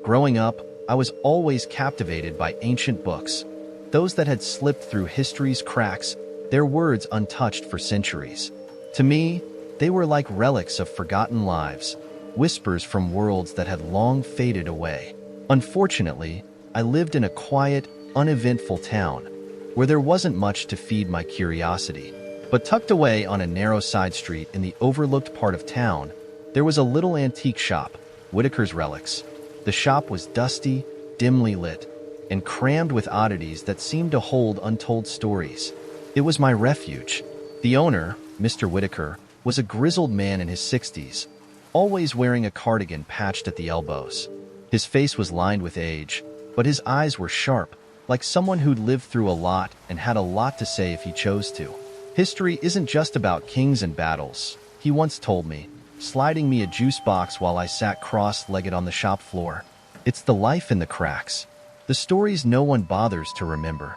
Growing up, I was always captivated by ancient books, those that had slipped through history's cracks, their words untouched for centuries. To me, they were like relics of forgotten lives, whispers from worlds that had long faded away. Unfortunately, I lived in a quiet, uneventful town, where there wasn't much to feed my curiosity. But tucked away on a narrow side street in the overlooked part of town, there was a little antique shop, Whitaker's Relics. The shop was dusty, dimly lit, and crammed with oddities that seemed to hold untold stories. It was my refuge. The owner, Mr. Whitaker, was a grizzled man in his 60s, always wearing a cardigan patched at the elbows. His face was lined with age, but his eyes were sharp, like someone who'd lived through a lot and had a lot to say if he chose to. History isn't just about kings and battles, he once told me, sliding me a juice box while I sat cross-legged on the shop floor. It's the life in the cracks, the stories no one bothers to remember.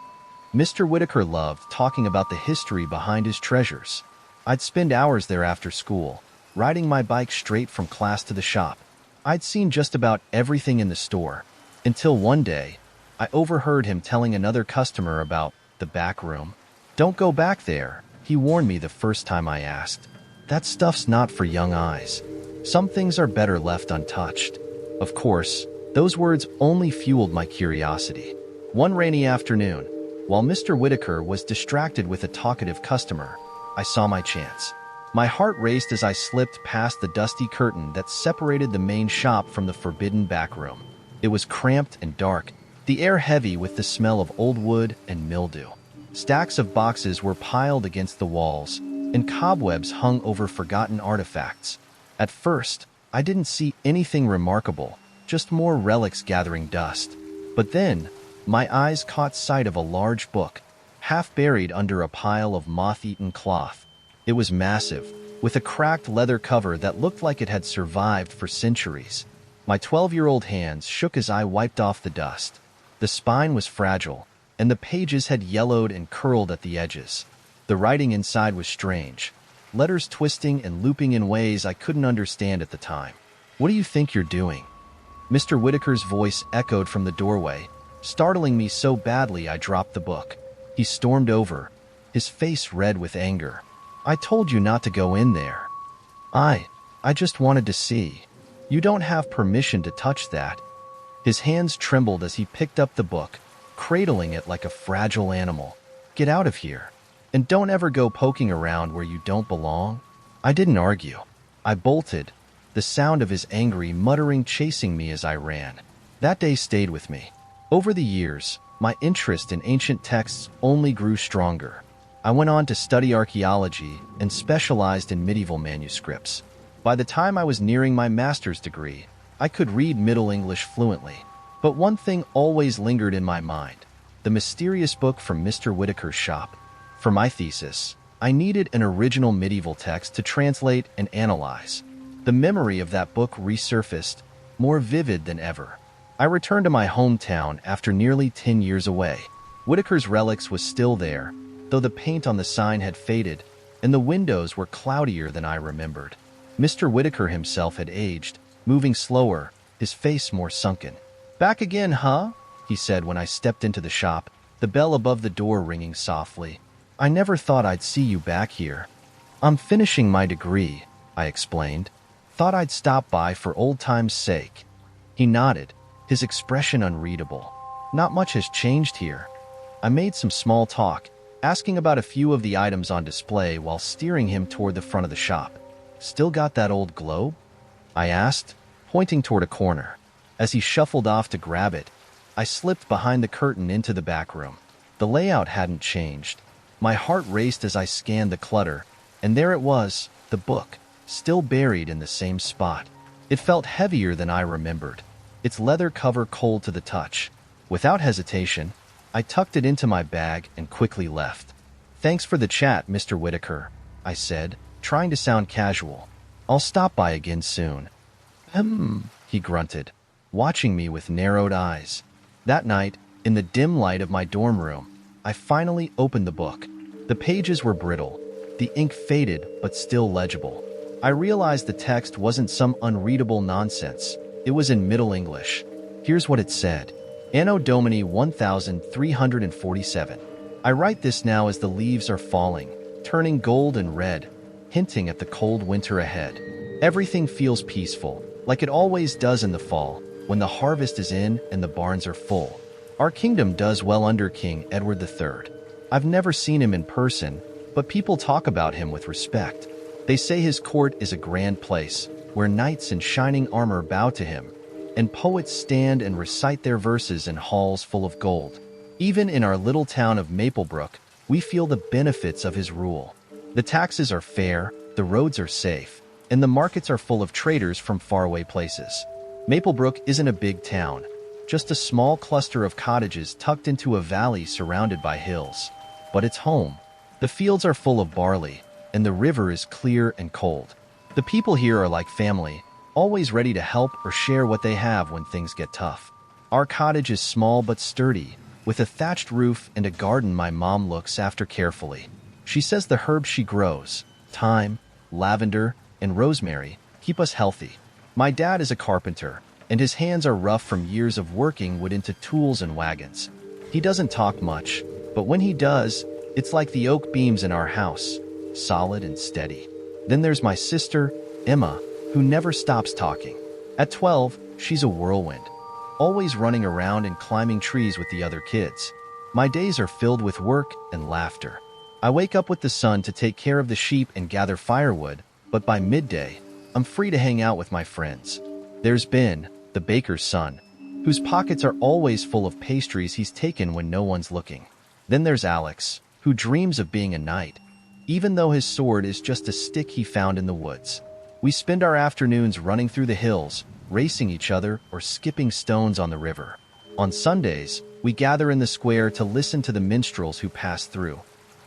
Mr. Whitaker loved talking about the history behind his treasures. I'd spend hours there after school, riding my bike straight from class to the shop. I'd seen just about everything in the store, until one day, I overheard him telling another customer about the back room. "Don't go back there," he warned me the first time I asked. "That stuff's not for young eyes. Some things are better left untouched." Of course, those words only fueled my curiosity. One rainy afternoon, while Mr. Whitaker was distracted with a talkative customer, I saw my chance. My heart raced as I slipped past the dusty curtain that separated the main shop from the forbidden back room. It was cramped and dark, the air heavy with the smell of old wood and mildew. Stacks of boxes were piled against the walls, and cobwebs hung over forgotten artifacts. At first, I didn't see anything remarkable, just more relics gathering dust. But then, my eyes caught sight of a large book, half buried under a pile of moth-eaten cloth. It was massive, with a cracked leather cover that looked like it had survived for centuries. My 12-year-old hands shook as I wiped off the dust. The spine was fragile, and the pages had yellowed and curled at the edges. The writing inside was strange, letters twisting and looping in ways I couldn't understand at the time. "What do you think you're doing?" Mr. Whitaker's voice echoed from the doorway, startling me so badly I dropped the book. He stormed over, his face red with anger. "I told you not to go in there. I just wanted to see. You don't have permission to touch that." His hands trembled as he picked up the book, cradling it like a fragile animal. "Get out of here. And don't ever go poking around where you don't belong." I didn't argue. I bolted, the sound of his angry muttering chasing me as I ran. That day stayed with me. Over the years, my interest in ancient texts only grew stronger. I went on to study archaeology and specialized in medieval manuscripts. By the time I was nearing my master's degree, I could read Middle English fluently. But one thing always lingered in my mind: the mysterious book from Mr. Whitaker's shop. For my thesis, I needed an original medieval text to translate and analyze. The memory of that book resurfaced, more vivid than ever. I returned to my hometown after nearly 10 years away. Whitaker's Relics was still there, though the paint on the sign had faded, and the windows were cloudier than I remembered. Mr. Whitaker himself had aged, moving slower, his face more sunken. "Back again, huh?" he said when I stepped into the shop, the bell above the door ringing softly. "I never thought I'd see you back here." "I'm finishing my degree," I explained. "Thought I'd stop by for old time's sake." He nodded, his expression unreadable. "Not much has changed here." I made some small talk, asking about a few of the items on display while steering him toward the front of the shop. "Still got that old globe?" I asked, pointing toward a corner. As he shuffled off to grab it, I slipped behind the curtain into the back room. The layout hadn't changed. My heart raced as I scanned the clutter, and there it was, the book, still buried in the same spot. It felt heavier than I remembered, its leather cover cold to the touch. Without hesitation, I tucked it into my bag and quickly left. "Thanks for the chat, Mr. Whitaker," I said, trying to sound casual. "I'll stop by again soon." He grunted, watching me with narrowed eyes. That night, in the dim light of my dorm room, I finally opened the book. The pages were brittle, the ink faded but still legible. I realized the text wasn't some unreadable nonsense. It was in Middle English. Here's what it said. Anno Domini 1347. I write this now as the leaves are falling, turning gold and red, hinting at the cold winter ahead. Everything feels peaceful, like it always does in the fall, when the harvest is in and the barns are full. Our kingdom does well under King Edward III. I've never seen him in person, but people talk about him with respect. They say his court is a grand place, where knights in shining armor bow to him, and poets stand and recite their verses in halls full of gold. Even in our little town of Maplebrook, we feel the benefits of his rule. The taxes are fair, the roads are safe, and the markets are full of traders from faraway places. Maplebrook isn't a big town, just a small cluster of cottages tucked into a valley surrounded by hills. But it's home. The fields are full of barley, and the river is clear and cold. The people here are like family, always ready to help or share what they have when things get tough. Our cottage is small but sturdy, with a thatched roof and a garden my mom looks after carefully. She says the herbs she grows, thyme, lavender, and rosemary, keep us healthy. My dad is a carpenter, and his hands are rough from years of working wood into tools and wagons. He doesn't talk much, but when he does, it's like the oak beams in our house, solid and steady. Then there's my sister, Emma, who never stops talking. At 12, she's a whirlwind, always running around and climbing trees with the other kids. My days are filled with work and laughter. I wake up with the sun to take care of the sheep and gather firewood, but by midday, I'm free to hang out with my friends. There's Ben, the baker's son, whose pockets are always full of pastries he's taken when no one's looking. Then there's Alex, who dreams of being a knight, even though his sword is just a stick he found in the woods. We spend our afternoons running through the hills, racing each other, or skipping stones on the river. On Sundays, we gather in the square to listen to the minstrels who pass through,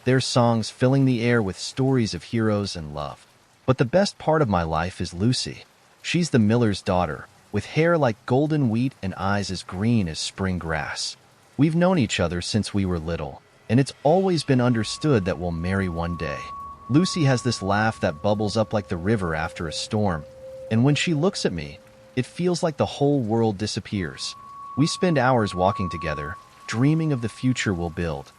their songs filling the air with stories of heroes and love. But the best part of my life is Lucy. She's the miller's daughter, with hair like golden wheat and eyes as green as spring grass. We've known each other since we were little, and it's always been understood that we'll marry one day. Lucy has this laugh that bubbles up like the river after a storm, and when she looks at me, it feels like the whole world disappears. We spend hours walking together, dreaming of the future we'll build.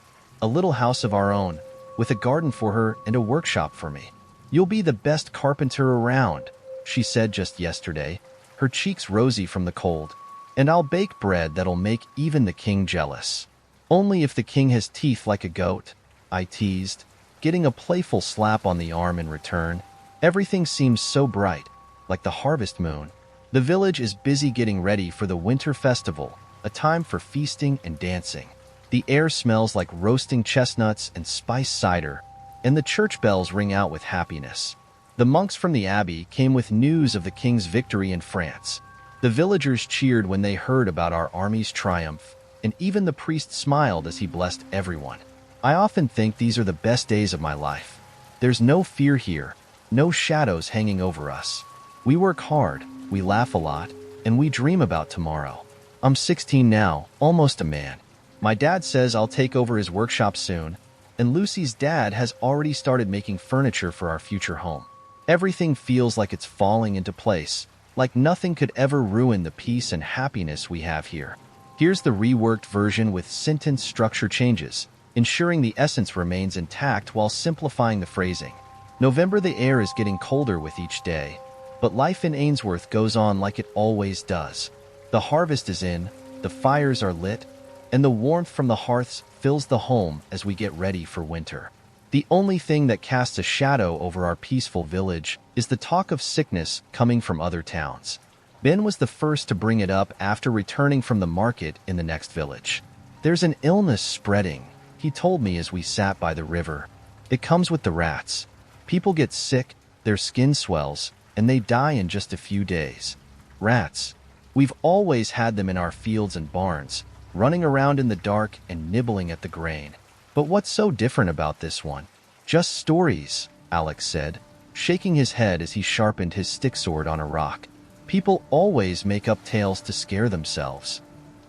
A little house of our own, with a garden for her and a workshop for me. "You'll be the best carpenter around," she said just yesterday, her cheeks rosy from the cold. "And I'll bake bread that'll make even the king jealous." "Only if the king has teeth like a goat," I teased, getting a playful slap on the arm in return. Everything seems so bright, like the harvest moon. The village is busy getting ready for the winter festival, a time for feasting and dancing. The air smells like roasting chestnuts and spiced cider, and the church bells ring out with happiness. The monks from the abbey came with news of the king's victory in France. The villagers cheered when they heard about our army's triumph, and even the priest smiled as he blessed everyone. I often think these are the best days of my life. There's no fear here, no shadows hanging over us. We work hard, we laugh a lot, and we dream about tomorrow. I'm 16 now, almost a man. My dad says I'll take over his workshop soon, and Lucy's dad has already started making furniture for our future home. Everything feels like it's falling into place, like nothing could ever ruin the peace and happiness we have here. Here's the reworked version with sentence structure changes, ensuring the essence remains intact while simplifying the phrasing. November, the air is getting colder with each day, but life in Ainsworth goes on like it always does. The harvest is in, the fires are lit, and the warmth from the hearths fills the home as we get ready for winter. The only thing that casts a shadow over our peaceful village is the talk of sickness coming from other towns. Ben was the first to bring it up after returning from the market in the next village. "There's an illness spreading," he told me as we sat by the river. "It comes with the rats. People get sick, their skin swells, and they die in just a few days." Rats. We've always had them in our fields and barns, running around in the dark and nibbling at the grain. But what's so different about this one? "Just stories," Alex said, shaking his head as he sharpened his stick sword on a rock. "People always make up tales to scare themselves."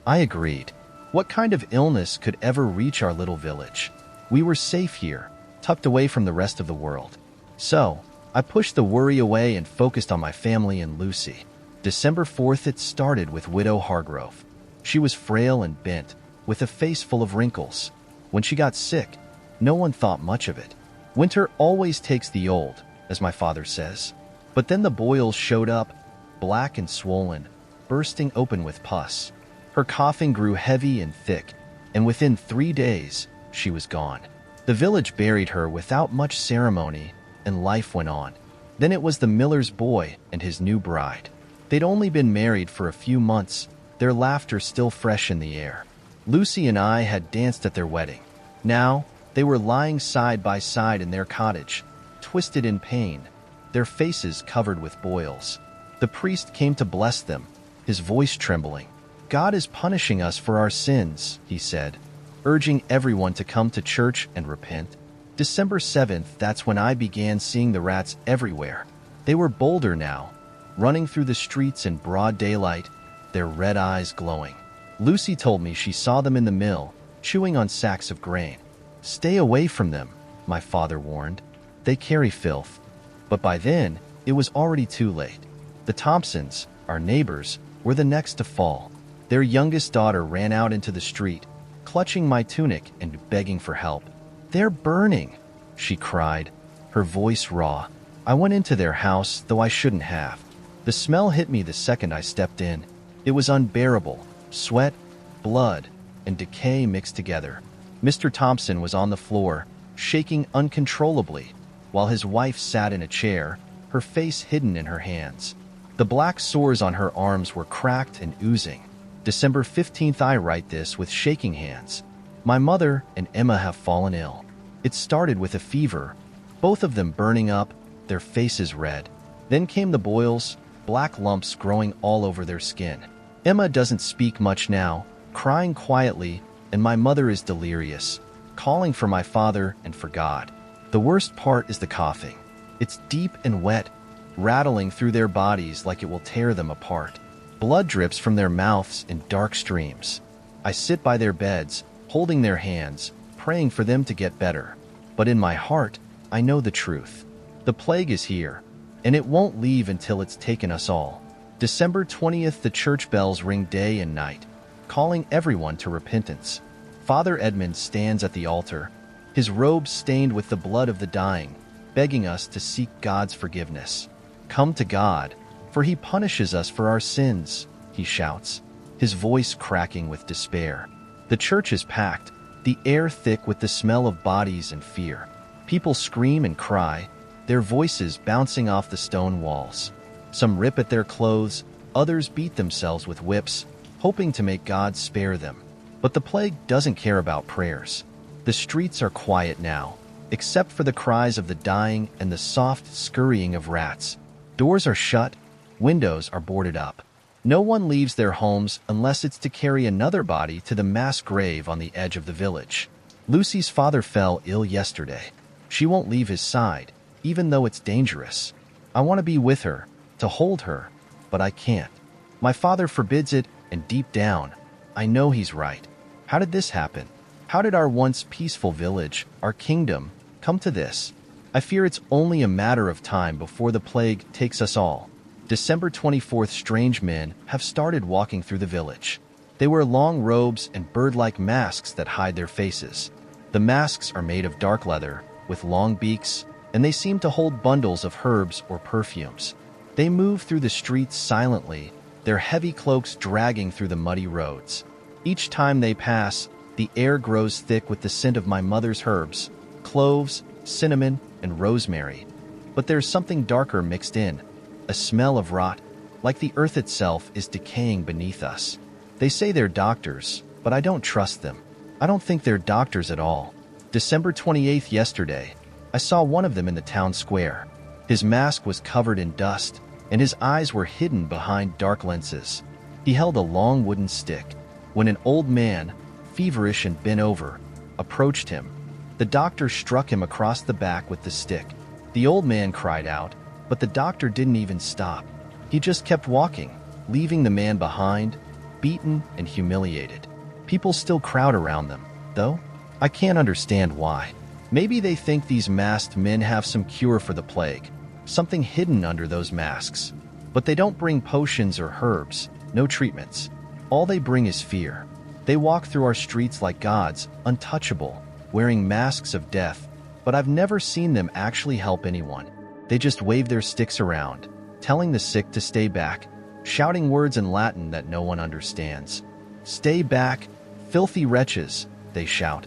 I agreed. What kind of illness could ever reach our little village? We were safe here, tucked away from the rest of the world. So, I pushed the worry away and focused on my family and Lucy. December 4th, it started with Widow Hargrove. She was frail and bent, with a face full of wrinkles. When she got sick, no one thought much of it. Winter always takes the old, as my father says. But then the boils showed up, black and swollen, bursting open with pus. Her coughing grew heavy and thick, and within 3 days, she was gone. The village buried her without much ceremony, and life went on. Then it was the miller's boy and his new bride. They'd only been married for a few months, their laughter still fresh in the air. Lucy and I had danced at their wedding. Now, they were lying side by side in their cottage, twisted in pain, their faces covered with boils. The priest came to bless them, his voice trembling. "God is punishing us for our sins," he said, urging everyone to come to church and repent. December 7th, that's when I began seeing the rats everywhere. They were bolder now, running through the streets in broad daylight, their red eyes glowing. Lucy told me she saw them in the mill, chewing on sacks of grain. "Stay away from them," my father warned. "They carry filth." But by then, it was already too late. The Thompsons, our neighbors, were the next to fall. Their youngest daughter ran out into the street, clutching my tunic and begging for help. "They're burning," she cried, her voice raw. I went into their house, though I shouldn't have. The smell hit me the second I stepped in. It was unbearable. Sweat, blood, and decay mixed together. Mr. Thompson was on the floor, shaking uncontrollably, while his wife sat in a chair, her face hidden in her hands. The black sores on her arms were cracked and oozing. December 15th, I write this with shaking hands. My mother and Emma have fallen ill. It started with a fever, both of them burning up, their faces red. Then came the boils, black lumps growing all over their skin. Emma doesn't speak much now, crying quietly, and my mother is delirious, calling for my father and for God. The worst part is the coughing. It's deep and wet, rattling through their bodies like it will tear them apart. Blood drips from their mouths in dark streams. I sit by their beds, holding their hands, praying for them to get better. But in my heart, I know the truth. The plague is here, and it won't leave until it's taken us all. December 20th, the church bells ring day and night, calling everyone to repentance. Father Edmund stands at the altar, his robes stained with the blood of the dying, begging us to seek God's forgiveness. "Come to God, for he punishes us for our sins," he shouts, his voice cracking with despair. The church is packed, the air thick with the smell of bodies and fear. People scream and cry, their voices bouncing off the stone walls. Some rip at their clothes, others beat themselves with whips, hoping to make God spare them. But the plague doesn't care about prayers. The streets are quiet now, except for the cries of the dying and the soft scurrying of rats. Doors are shut, windows are boarded up. No one leaves their homes unless it's to carry another body to the mass grave on the edge of the village. Lucy's father fell ill yesterday. She won't leave his side, even though it's dangerous. I want to be with her, to hold her, but I can't. My father forbids it, and deep down, I know he's right. How did this happen? How did our once peaceful village, our kingdom, come to this? I fear it's only a matter of time before the plague takes us all. December 24th, strange men have started walking through the village. They wear long robes and bird-like masks that hide their faces. The masks are made of dark leather, with long beaks, and they seem to hold bundles of herbs or perfumes. They move through the streets silently, their heavy cloaks dragging through the muddy roads. Each time they pass, the air grows thick with the scent of my mother's herbs, cloves, cinnamon, and rosemary. But there's something darker mixed in, a smell of rot, like the earth itself is decaying beneath us. They say they're doctors, but I don't trust them. I don't think they're doctors at all. December 28th, yesterday, I saw one of them in the town square. His mask was covered in dust, and his eyes were hidden behind dark lenses. He held a long wooden stick. When an old man, feverish and bent over, approached him, the doctor struck him across the back with the stick. The old man cried out, but the doctor didn't even stop. He just kept walking, leaving the man behind, beaten and humiliated. People still crowd around them, though. I can't understand why. Maybe they think these masked men have some cure for the plague, something hidden under those masks. But they don't bring potions or herbs, no treatments. All they bring is fear. They walk through our streets like gods, untouchable, wearing masks of death, but I've never seen them actually help anyone. They just wave their sticks around, telling the sick to stay back, shouting words in Latin that no one understands. "Stay back, filthy wretches," they shout,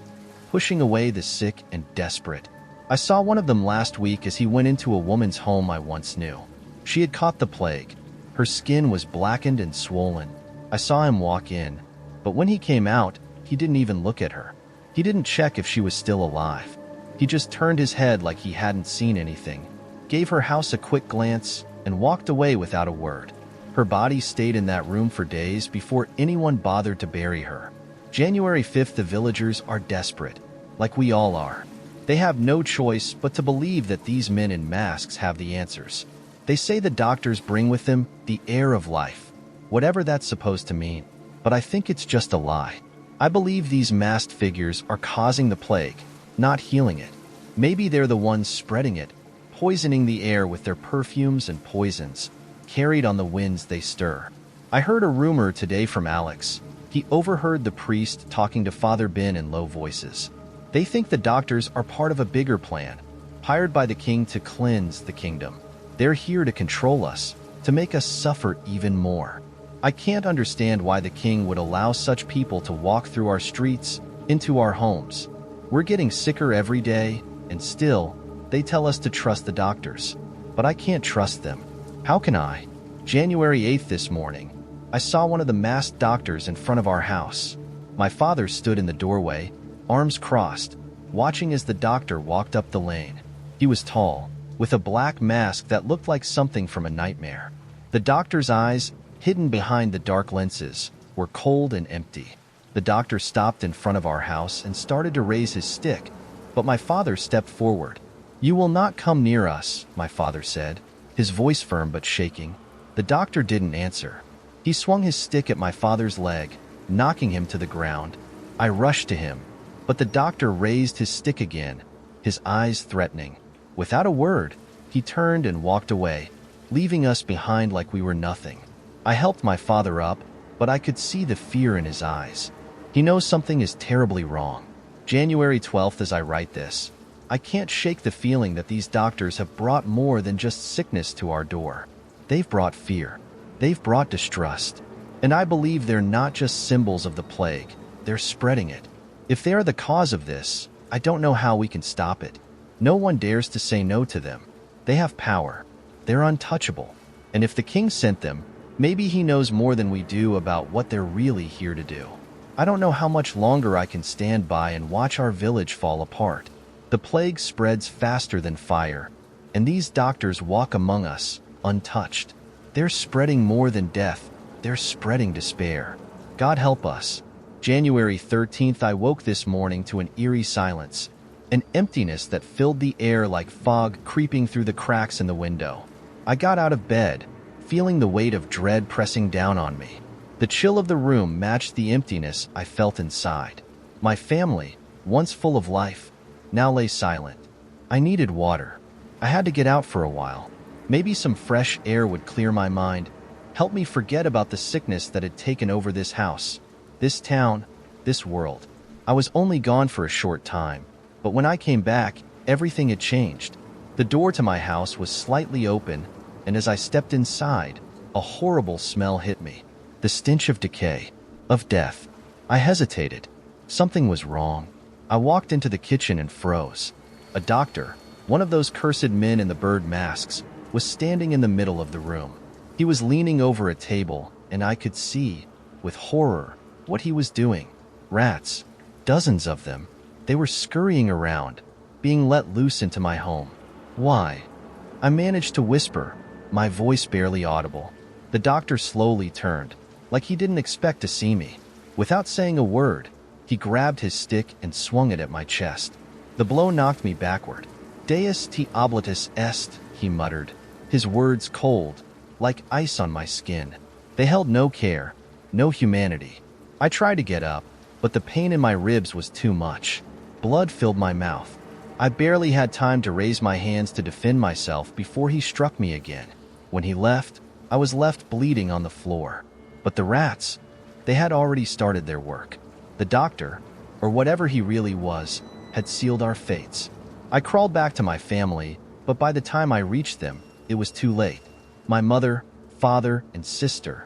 pushing away the sick and desperate. I saw one of them last week as he went into a woman's home I once knew. She had caught the plague. Her skin was blackened and swollen. I saw him walk in, but when he came out, he didn't even look at her. He didn't check if she was still alive. He just turned his head like he hadn't seen anything, gave her house a quick glance, and walked away without a word. Her body stayed in that room for days before anyone bothered to bury her. January 5th, the villagers are desperate, like we all are. They have no choice but to believe that these men in masks have the answers. They say the doctors bring with them the air of life, whatever that's supposed to mean, but I think it's just a lie. I believe these masked figures are causing the plague, not healing it. Maybe they're the ones spreading it, poisoning the air with their perfumes and poisons, carried on the winds they stir. I heard a rumor today from Alex. He overheard the priest talking to Father Ben in low voices. They think the doctors are part of a bigger plan, hired by the king to cleanse the kingdom. They're here to control us, to make us suffer even more. I can't understand why the king would allow such people to walk through our streets, into our homes. We're getting sicker every day, and still, they tell us to trust the doctors. But I can't trust them. How can I? January 8th this morning, I saw one of the masked doctors in front of our house. My father stood in the doorway, arms crossed, watching as the doctor walked up the lane. He was tall, with a black mask that looked like something from a nightmare. The doctor's eyes, hidden behind the dark lenses, were cold and empty. The doctor stopped in front of our house and started to raise his stick, but my father stepped forward. "You will not come near us," my father said, his voice firm but shaking. The doctor didn't answer. He swung his stick at my father's leg, knocking him to the ground. I rushed to him, but the doctor raised his stick again, his eyes threatening. Without a word, he turned and walked away, leaving us behind like we were nothing. I helped my father up, but I could see the fear in his eyes. He knows something is terribly wrong. January 12th, as I write this, I can't shake the feeling that these doctors have brought more than just sickness to our door. They've brought fear. They've brought distrust. And I believe they're not just symbols of the plague. They're spreading it. If they are the cause of this, I don't know how we can stop it. No one dares to say no to them. They have power. They're untouchable. And if the king sent them, maybe he knows more than we do about what they're really here to do. I don't know how much longer I can stand by and watch our village fall apart. The plague spreads faster than fire, and these doctors walk among us, untouched. They're spreading more than death. They're spreading despair. God help us. January 13th, I woke this morning to an eerie silence, an emptiness that filled the air like fog creeping through the cracks in the window. I got out of bed, feeling the weight of dread pressing down on me. The chill of the room matched the emptiness I felt inside. My family, once full of life, now lay silent. I needed water. I had to get out for a while. Maybe some fresh air would clear my mind, help me forget about the sickness that had taken over this house, this town, this world. I was only gone for a short time, but when I came back, everything had changed. The door to my house was slightly open, and as I stepped inside, a horrible smell hit me. The stench of decay, of death. I hesitated. Something was wrong. I walked into the kitchen and froze. A doctor, one of those cursed men in the bird masks, was standing in the middle of the room. He was leaning over a table, and I could see, with horror, what he was doing. Rats, dozens of them. They were scurrying around, being let loose into my home. Why? I managed to whisper, my voice barely audible. The doctor slowly turned, like he didn't expect to see me. Without saying a word, he grabbed his stick and swung it at my chest. The blow knocked me backward. "Deus te oblitus est," he muttered, his words cold, like ice on my skin. They held no care, no humanity. I tried to get up, but the pain in my ribs was too much. Blood filled my mouth. I barely had time to raise my hands to defend myself before he struck me again. When he left, I was left bleeding on the floor. But the rats, they had already started their work. The doctor, or whatever he really was, had sealed our fates. I crawled back to my family, but by the time I reached them, it was too late. My mother, father, and sister,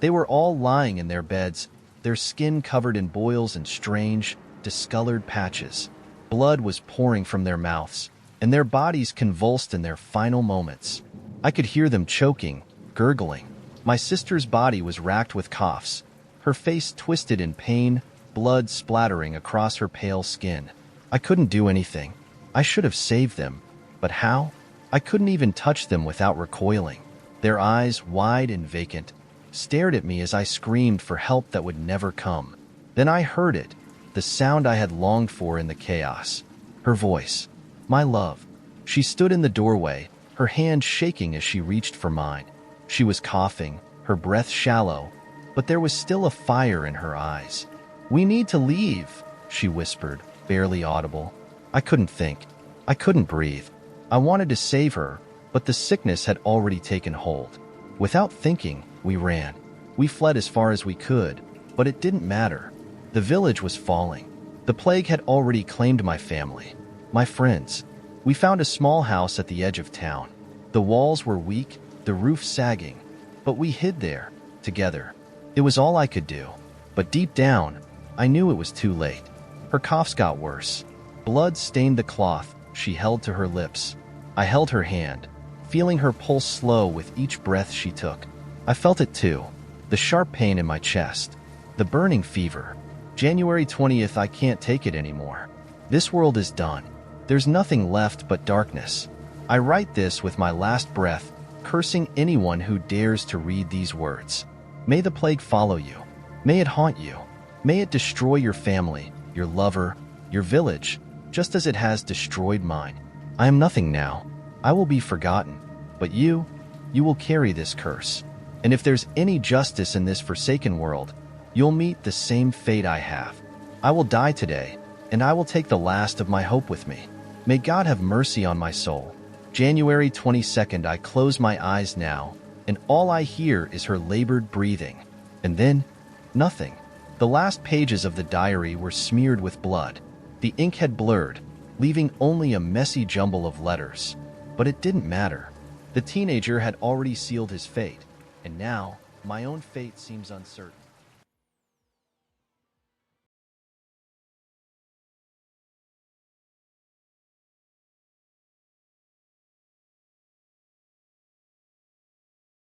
they were all lying in their beds, their skin covered in boils and strange, discolored patches. Blood was pouring from their mouths, and their bodies convulsed in their final moments. I could hear them choking, gurgling. My sister's body was racked with coughs, her face twisted in pain, blood splattering across her pale skin. I couldn't do anything. I should have saved them, but how? I couldn't even touch them without recoiling. Their eyes, wide and vacant, stared at me as I screamed for help that would never come. Then I heard it, the sound I had longed for in the chaos. Her voice. My love. She stood in the doorway, her hand shaking as she reached for mine. She was coughing, her breath shallow, but there was still a fire in her eyes. We need to leave, she whispered, barely audible. I couldn't think. I couldn't breathe. I wanted to save her, but the sickness had already taken hold. Without thinking, we ran. We fled as far as we could, but it didn't matter. The village was falling. The plague had already claimed my family, my friends. We found a small house at the edge of town. The walls were weak, the roof sagging, but we hid there, together. It was all I could do. But deep down, I knew it was too late. Her coughs got worse. Blood stained the cloth she held to her lips. I held her hand, feeling her pulse slow with each breath she took. I felt it too, the sharp pain in my chest, the burning fever. January 20th, I can't take it anymore. This world is done. There's nothing left but darkness. I write this with my last breath, cursing anyone who dares to read these words. May the plague follow you. May it haunt you. May it destroy your family, your lover, your village, just as it has destroyed mine. I am nothing now. I will be forgotten. But you will carry this curse. And if there's any justice in this forsaken world, you'll meet the same fate I have. I will die today, and I will take the last of my hope with me. May God have mercy on my soul. January 22nd, I close my eyes now, and all I hear is her labored breathing. And then, nothing. The last pages of the diary were smeared with blood. The ink had blurred, leaving only a messy jumble of letters. But it didn't matter. The teenager had already sealed his fate, and now my own fate seems uncertain.